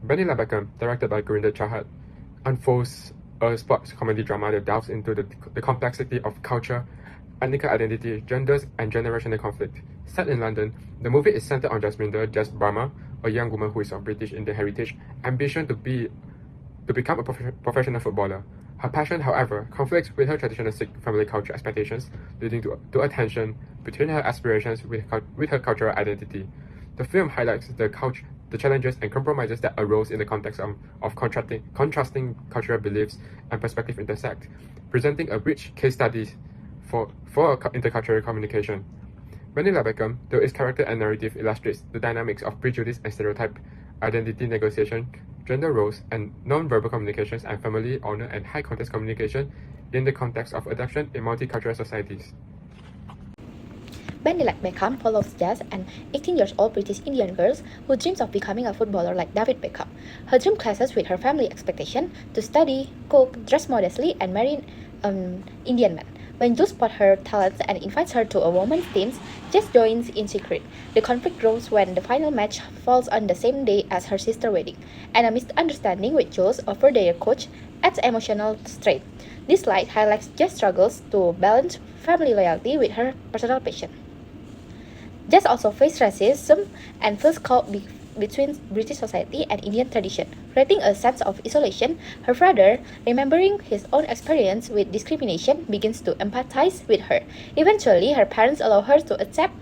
Vanilla Beckham, directed by Gurinder Chahat, unfolds a sports comedy drama that delves into the complexity of culture, ethnic identity, genders, and generational conflict. Set in London, the movie is centered on Jasminder Jess Barma, a young woman who is of British Indian heritage, ambition to become a professional footballer. Her passion, however, conflicts with her traditional Sikh family culture expectations, leading to a tension between her aspirations with her cultural identity. The film highlights the challenges and compromises that arose in the context of contrasting cultural beliefs and perspectives intersect, presenting a rich case study for intercultural communication. Vanilla Beckham, though its character and narrative illustrates the dynamics of prejudice and stereotype, identity negotiation, gender roles, and non-verbal communications, and family, honor, and high-context communication in the context of adoption in multicultural societies. Vanilla Beckham follows Jess, an 18-year-old British Indian girl who dreams of becoming a footballer like David Beckham. Her dream clashes with her family expectation to study, cook, dress modestly, and marry an Indian man. When Jules spots her talents and invites her to a women's team, Jess joins in secret. The conflict grows when the final match falls on the same day as her sister's wedding, and a misunderstanding with Jules over their coach adds emotional strain. This slide highlights Jess' struggles to balance family loyalty with her personal passion. Jess also faced racism and feels caught between British society and Indian tradition, creating a sense of isolation. Her father, remembering his own experience with discrimination, begins to empathize with her. Eventually, her parents allow her to accept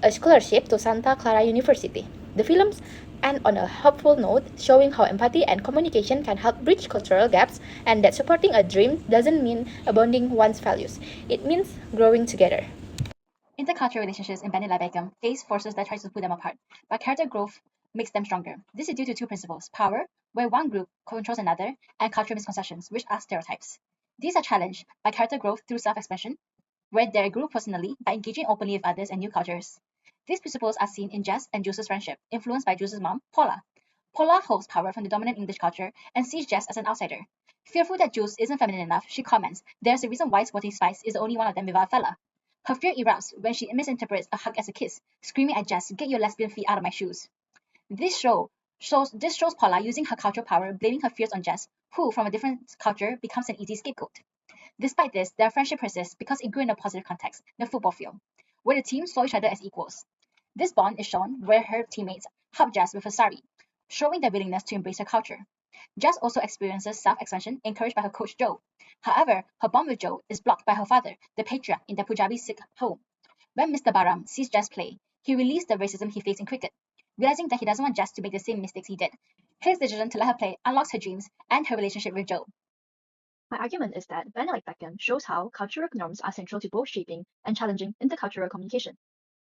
a scholarship to Santa Clara University. The films end on a hopeful note, showing how empathy and communication can help bridge cultural gaps, and that supporting a dream doesn't mean abandoning one's values. It means growing together. Intercultural relationships in Vanilla Beckham face forces that try to pull them apart, but character growth makes them stronger. This is due to two principles: power, where one group controls another, and cultural misconceptions, which are stereotypes. These are challenged by character growth through self-expression, where they grow personally by engaging openly with others and new cultures. These principles are seen in Jess and Jules' friendship, influenced by Jules' mom, Paula. Paula holds power from the dominant English culture and sees Jess as an outsider. Fearful that Jules isn't feminine enough, she comments, "There's a reason why Sporty Spice is the only one of them without a fella." Her fear erupts when she misinterprets a hug as a kiss, screaming at Jess, "Get your lesbian feet out of my shoes." This shows Paula using her cultural power, blaming her fears on Jess, who, from a different culture, becomes an easy scapegoat. Despite this, their friendship persists because it grew in a positive context, the football field, where the teams saw each other as equals. This bond is shown where her teammates help Jess with her sari, showing their willingness to embrace her culture. Jess also experiences self-expansion encouraged by her coach Joe. However, her bond with Joe is blocked by her father, the patriarch in their Punjabi Sikh home. When Mr. Baram sees Jess play, he relieves the racism he faced in cricket. Realizing that he doesn't want Jess to make the same mistakes he did, his decision to let her play unlocks her dreams and her relationship with Joe. My argument is that Vanilla Beckham shows how cultural norms are central to both shaping and challenging intercultural communication.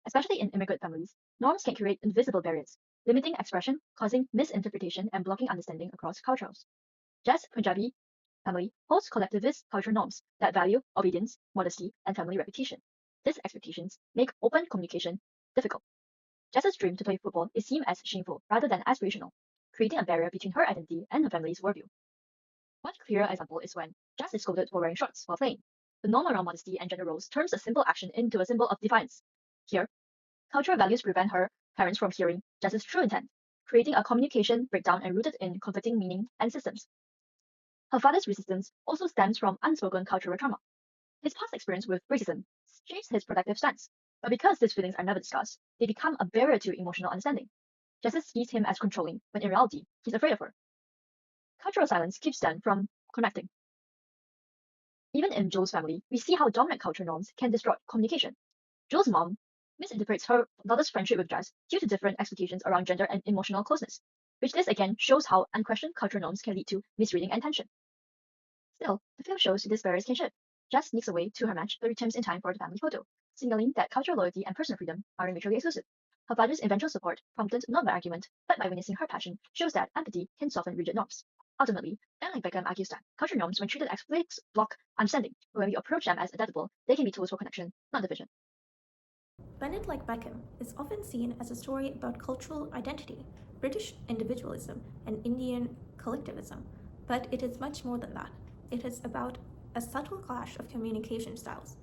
Especially in immigrant families, norms can create invisible barriers, limiting expression, causing misinterpretation, and blocking understanding across cultures. Jess' Punjabi family holds collectivist cultural norms that value obedience, modesty, and family reputation. These expectations make open communication difficult. Jess's dream to play football is seen as shameful rather than aspirational, creating a barrier between her identity and her family's worldview. One clear example is when Jess is scolded for wearing shorts while playing. The norm around modesty and gender roles turns a simple action into a symbol of defiance. Here, cultural values prevent her parents from hearing Jess's true intent, creating a communication breakdown and rooted in conflicting meaning and systems. Her father's resistance also stems from unspoken cultural trauma. His past experience with racism shapes his protective stance, but because these feelings are never discussed, they become a barrier to emotional understanding. Jess sees him as controlling, when in reality, he's afraid of her. Cultural silence keeps them from connecting. Even in Joe's family, we see how dominant cultural norms can distort communication. Joe's mom misinterprets her daughter's friendship with Jess due to different expectations around gender and emotional closeness, which this again shows how unquestioned cultural norms can lead to misreading and tension. Still, the film shows these barriers can shift. Jess sneaks away to her match but returns in time for the family photo, signaling that cultural loyalty and personal freedom aren't mutually exclusive. Her father's eventual support, prompted not by argument, but by witnessing her passion, shows that empathy can soften rigid norms. Ultimately, Vanilla Beckham argues that cultural norms, when treated as flags, block understanding, but when we approach them as adaptable, they can be tools for connection, not division. Vanilla Beckham is often seen as a story about cultural identity, British individualism, and Indian collectivism, but it is much more than that. It is about a subtle clash of communication styles.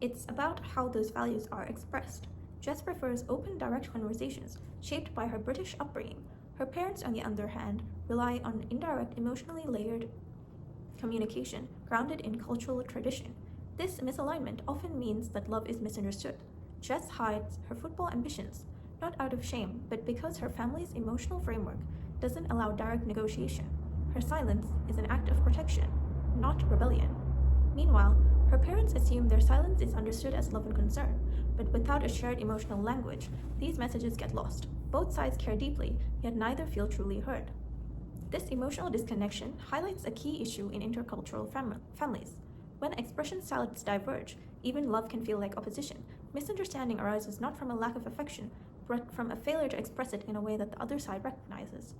It's about how those values are expressed. Jess prefers open, direct conversations shaped by her British upbringing. Her parents, on the other hand, rely on indirect, emotionally layered communication grounded in cultural tradition. This misalignment often means that love is misunderstood. Jess hides her football ambitions, not out of shame, but because her family's emotional framework doesn't allow direct negotiation. Her silence is an act of protection, not rebellion. Meanwhile, her parents assume their silence is understood as love and concern, but without a shared emotional language, these messages get lost. Both sides care deeply, yet neither feel truly heard. This emotional disconnection highlights a key issue in intercultural families. When expression styles diverge, even love can feel like opposition. Misunderstanding arises not from a lack of affection, but from a failure to express it in a way that the other side recognizes.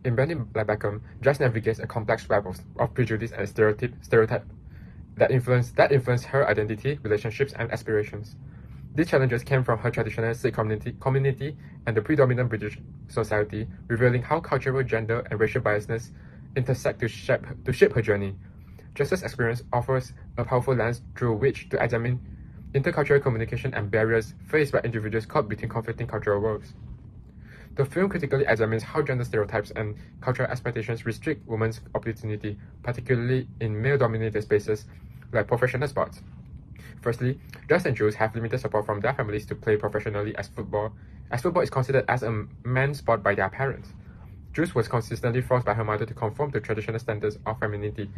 In Bending like Beckham, Jess navigates a complex web of prejudice and stereotype that influence her identity, relationships, and aspirations. These challenges came from her traditional Sikh community and the predominant British society, revealing how cultural, gender, and racial biasness intersect to shape her journey. Jess's experience offers a powerful lens through which to examine intercultural communication and barriers faced by individuals caught between conflicting cultural worlds. The film critically examines how gender stereotypes and cultural expectations restrict women's opportunity, particularly in male-dominated spaces like professional sports. Firstly, Jess and Jules have limited support from their families to play professionally as football is considered as a man's sport by their parents. Jules was consistently forced by her mother to conform to traditional standards of femininity.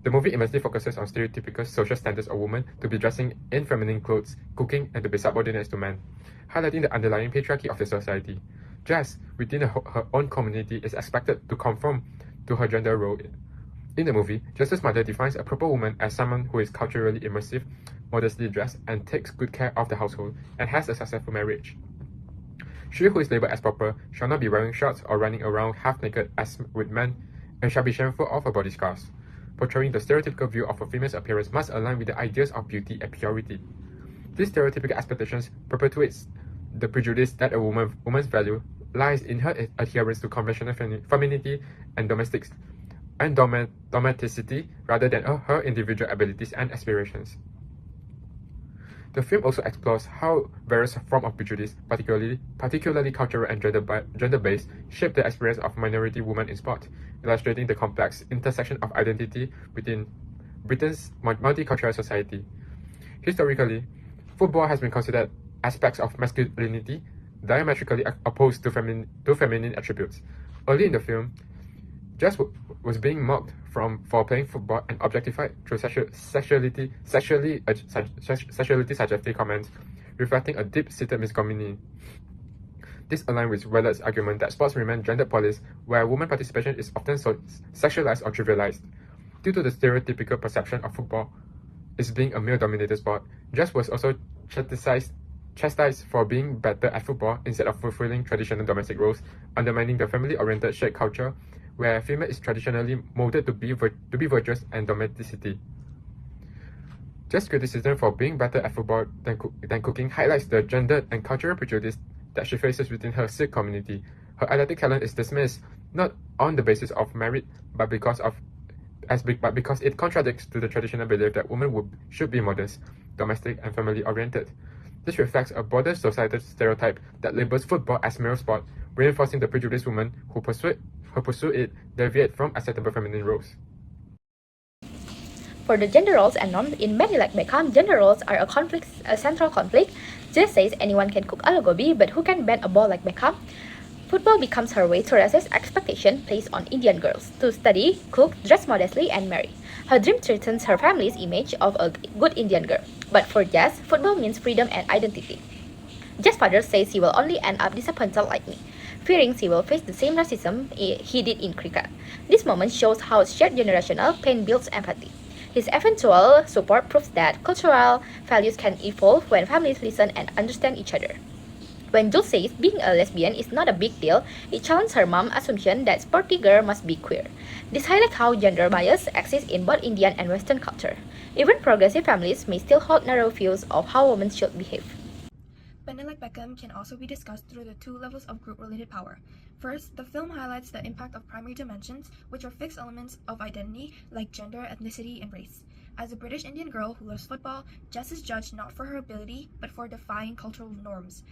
The movie immensely focuses on stereotypical social standards of women to be dressing in feminine clothes, cooking, and to be subordinate to men, highlighting the underlying patriarchy of the society. Jess, within her own community, is expected to conform to her gender role. In the movie, Jess's mother defines a proper woman as someone who is culturally immersive, modestly dressed, and takes good care of the household, and has a successful marriage. She who is labeled as proper shall not be wearing shorts or running around half-naked as with men, and shall be shameful of her body scars. Portraying the stereotypical view of a female's appearance must align with the ideas of beauty and purity. These stereotypical expectations perpetuates the prejudice that a woman's value lies in her adherence to conventional femininity and domesticity rather than her individual abilities and aspirations. The film also explores how various forms of prejudice, particularly cultural and gender-based, shape the experience of minority women in sport, illustrating the complex intersection of identity within Britain's multicultural society. Historically, football has been considered aspects of masculinity diametrically opposed to feminine attributes. Early in the film, Jess was being mocked for playing football and objectified through sexuality suggestive comments, reflecting a deep-seated misogynist. This aligns with Weller's argument that sports remain gendered polis, where women participation is often sexualized or trivialized. Due to the stereotypical perception of football as being a male-dominated sport, Jess was also chastised for being better at football instead of fulfilling traditional domestic roles, undermining the family-oriented shared culture where female is traditionally molded to be virtuous and domesticity. Jess' criticism for being better at football than cooking highlights the gender and cultural prejudice that she faces within her Sikh community. Her athletic talent is dismissed not on the basis of merit, but because it contradicts to the traditional belief that women should be modest, domestic, and family-oriented. This reflects a broader societal stereotype that labels football as male sport, reinforcing the prejudiced women who pursue it deviate from acceptable feminine roles. For the gender roles and norms in Bending like Beckham, gender roles are a central conflict. Jess says anyone can cook aloo gobi, but who can bend a ball like Beckham? Football becomes her way to resist expectation placed on Indian girls to study, cook, dress modestly, and marry. Her dream threatens her family's image of a good Indian girl. But for Jess, football means freedom and identity. Jess' father says he will only end up disappointed like me, fearing he will face the same racism he did in cricket. This moment shows how shared generational pain builds empathy. His eventual support proves that cultural values can evolve when families listen and understand each other. When Jules says being a lesbian is not a big deal, it challenges her mom's assumption that sporty girl must be queer. This highlights how gender bias exists in both Indian and Western culture. Even progressive families may still hold narrow views of how women should behave. Bending like Beckham can also be discussed through the two levels of group-related power. First, the film highlights the impact of primary dimensions, which are fixed elements of identity like gender, ethnicity, and race. As a British Indian girl who loves football, Jess is judged not for her ability, but for defying cultural norms.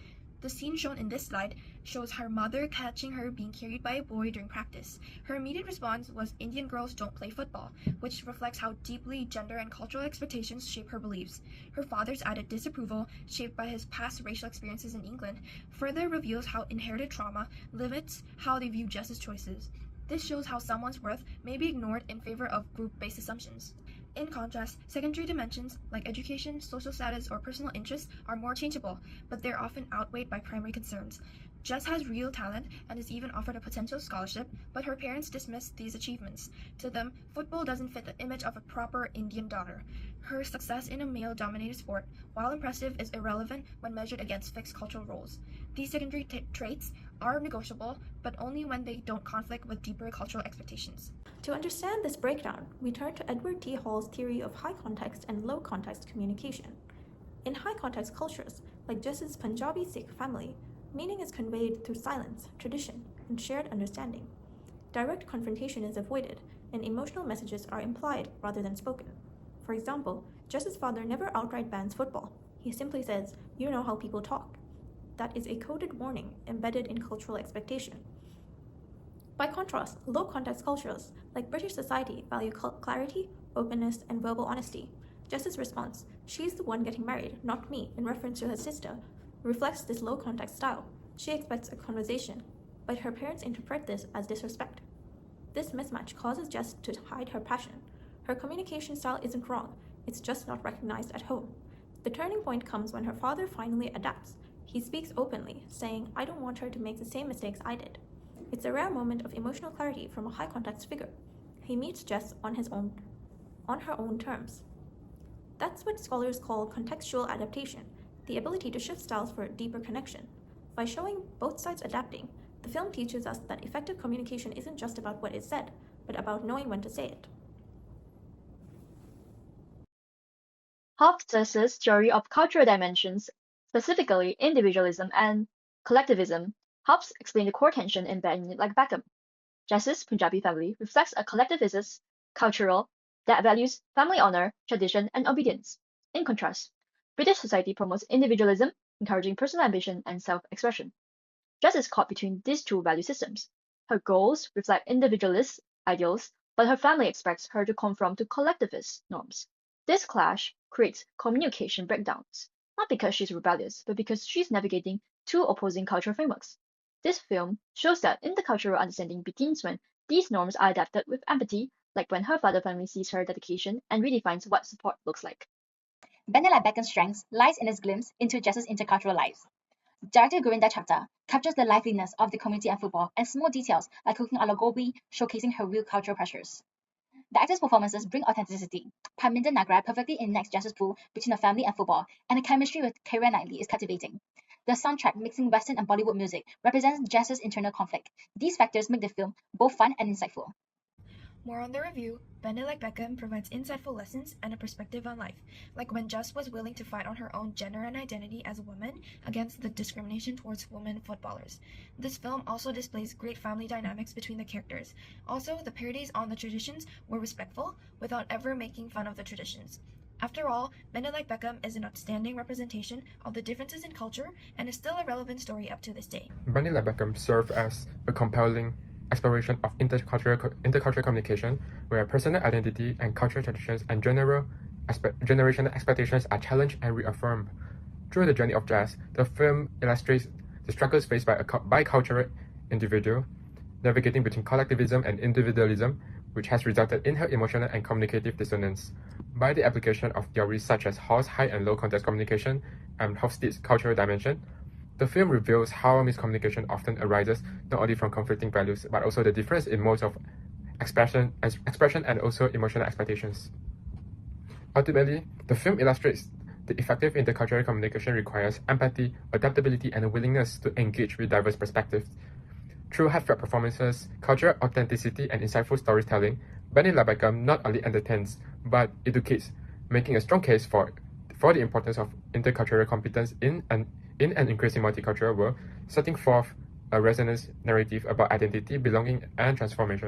The scene shown in this slide shows her mother catching her being carried by a boy during practice. Her immediate response was, "Indian girls don't play football," which reflects how deeply gender and cultural expectations shape her beliefs. Her father's added disapproval, shaped by his past racial experiences in England, further reveals how inherited trauma limits how they view Jess's choices. This shows how someone's worth may be ignored in favor of group-based assumptions. In contrast, secondary dimensions like education, social status, or personal interests are more changeable, but they're often outweighed by primary concerns. Jess has real talent and is even offered a potential scholarship, but her parents dismiss these achievements. To them, football doesn't fit the image of a proper Indian daughter. Her success in a male-dominated sport, while impressive, is irrelevant when measured against fixed cultural roles. These secondary traits are negotiable, but only when they don't conflict with deeper cultural expectations. To understand this breakdown, we turn to Edward T. Hall's theory of high context and low context communication. In high context cultures, like Jess's Punjabi Sikh family, meaning is conveyed through silence, tradition, and shared understanding. Direct confrontation is avoided, and emotional messages are implied rather than spoken. For example, Jess's father never outright bans football. He simply says, "You know how people talk." That is a coded warning embedded in cultural expectation. By contrast, low-context cultures, like British society, value clarity, openness, and verbal honesty. Jess's response, "She's the one getting married, not me," in reference to her sister, reflects this low-context style. She expects a conversation, but her parents interpret this as disrespect. This mismatch causes Jess to hide her passion. Her communication style isn't wrong, it's just not recognized at home. The turning point comes when her father finally adapts. He speaks openly, saying, "I don't want her to make the same mistakes I did." It's a rare moment of emotional clarity from a high-context figure. He meets Jess on her own terms. That's what scholars call contextual adaptation, the ability to shift styles for a deeper connection. By showing both sides adapting, the film teaches us that effective communication isn't just about what is said, but about knowing when to say it. Hofstede's theory of cultural dimensions, specifically individualism and collectivism, helps explain the core tension in Bend Like Beckham. Jess's Punjabi family reflects a collectivist cultural that values family honor, tradition, and obedience. In contrast, British society promotes individualism, encouraging personal ambition and self-expression. Jess is caught between these two value systems. Her goals reflect individualist ideals, but her family expects her to conform to collectivist norms. This clash creates communication breakdowns, not because she's rebellious, but because she's navigating two opposing cultural frameworks. This film shows that intercultural understanding begins when these norms are adapted with empathy, like when her father finally sees her dedication and redefines what support looks like. Bend Like Beckham's strength lies in its glimpse into Jess's intercultural lives. Director Gurinder Chapta captures the liveliness of the community and football and small details like cooking ala gobi, showcasing her real cultural pressures. The actors' performances bring authenticity. Parminder Nagraj perfectly enacts Jess's pull between her family and football, and the chemistry with Keira Knightley is captivating. The soundtrack, mixing Western and Bollywood music, represents Jess's internal conflict. These factors make the film both fun and insightful. More on the review, Bend Like Beckham provides insightful lessons and a perspective on life, like when Jess was willing to fight on her own gender and identity as a woman against the discrimination towards women footballers. This film also displays great family dynamics between the characters. Also, the parodies on the traditions were respectful without ever making fun of the traditions. After all, Bend Like Beckham is an outstanding representation of the differences in culture and is still a relevant story up to this day. Bend Like Beckham served as a compelling exploration of intercultural communication, where personal identity and cultural traditions and generational expectations are challenged and reaffirmed. Through the journey of Jess, the film illustrates the struggles faced by a bicultural individual, navigating between collectivism and individualism, which has resulted in her emotional and communicative dissonance. By the application of theories such as Hall's high and low context communication and Hofstede's cultural dimension, the film reveals how miscommunication often arises not only from conflicting values, but also the difference in modes of expression and also emotional expectations. Ultimately, the film illustrates the effective intercultural communication requires empathy, adaptability, and a willingness to engage with diverse perspectives. Through heartfelt performances, cultural authenticity, and insightful storytelling, Bend Like Beckham not only entertains, but educates, making a strong case for the importance of intercultural competence in an increasing multicultural world, setting forth a resonance narrative about identity, belonging, and transformation.